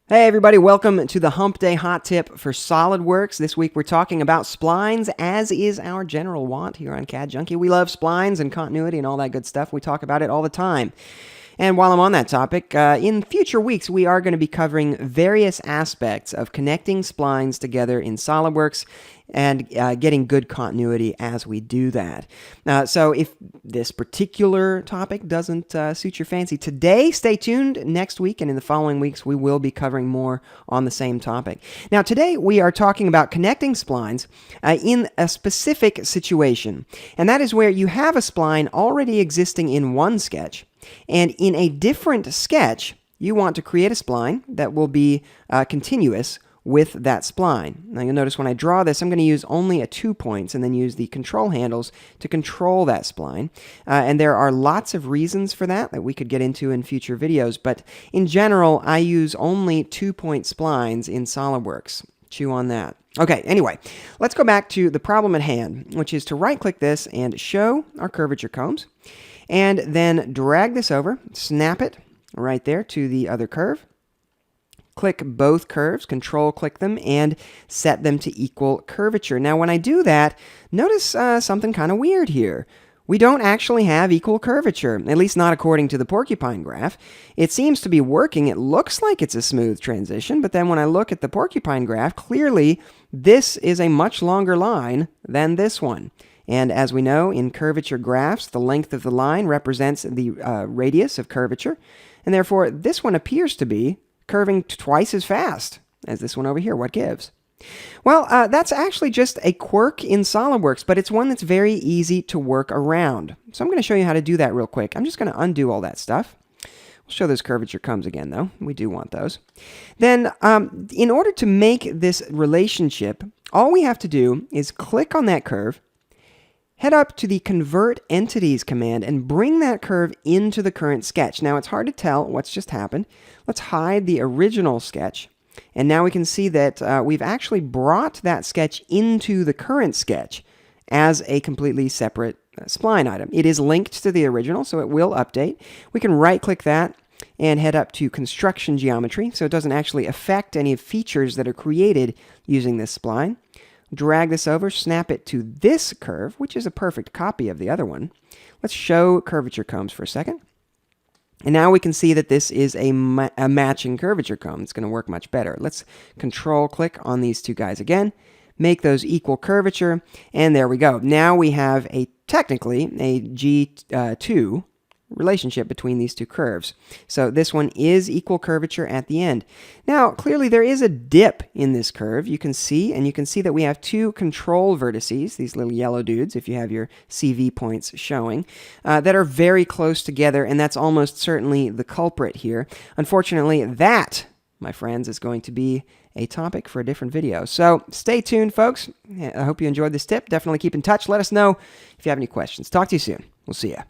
Hey everybody, welcome to the Hump Day Hot Tip for SolidWorks. This week we're talking about splines, as is our general want here on CAD Junkie. We love splines and continuity and all that good stuff. We talk about it all the time. And while I'm on that topic, in future weeks we are going to be covering various aspects of connecting splines together in SolidWorks and getting good continuity as we do that. So if this particular topic doesn't suit your fancy today, stay tuned. Next week and in the following weeks, we will be covering more on the same topic. Now, today we are talking about connecting splines in a specific situation, and that is where you have a spline already existing in one sketch, and in a different sketch, you want to create a spline that will be continuous with that spline. Now you'll notice when I draw this, I'm going to use only a 2 points and then use the control handles to control that spline. And there are lots of reasons for that we could get into in future videos, but in general, I use only 2-point splines in SolidWorks. Chew on that. Okay, anyway, let's go back to the problem at hand, which is to right-click this and show our curvature combs, and then drag this over, snap it right there to the other curve. Click both curves, control-click them, and set them to equal curvature. Now, when I do that, notice something kind of weird here. We don't actually have equal curvature, at least not according to the porcupine graph. It seems to be working. It looks like it's a smooth transition, but then when I look at the porcupine graph, clearly this is a much longer line than this one. And as we know, in curvature graphs, the length of the line represents the radius of curvature, and therefore this one appears to be curving twice as fast as this one over here. What gives? Well, that's actually just a quirk in SolidWorks, but it's one that's very easy to work around. So I'm going to show you how to do that real quick. I'm just going to undo all that stuff. We'll show those curvature combs again, though. We do want those. Then, in order to make this relationship, all we have to do is click on that curve, head up to the Convert Entities command, and bring that curve into the current sketch. Now, it's hard to tell what's just happened. Let's hide the original sketch. And now we can see that we've actually brought that sketch into the current sketch as a completely separate spline item. It is linked to the original, so it will update. We can right-click that and head up to Construction Geometry, so it doesn't actually affect any features that are created using this spline. Drag this over, snap it to this curve, which is a perfect copy of the other one. Let's show curvature combs for a second. And now we can see that this is a matching curvature comb. It's going to work much better. Let's control-click on these two guys again, make those equal curvature, and there we go. Now we have technically a G2 relationship between these two curves. So this one is equal curvature at the end. Now, clearly there is a dip in this curve, you can see, and you can see that we have two control vertices, these little yellow dudes, if you have your CV points showing, that are very close together, and that's almost certainly the culprit here. Unfortunately, that, my friends, is going to be a topic for a different video. So stay tuned, folks. I hope you enjoyed this tip. Definitely keep in touch. Let us know if you have any questions. Talk to you soon. We'll see ya.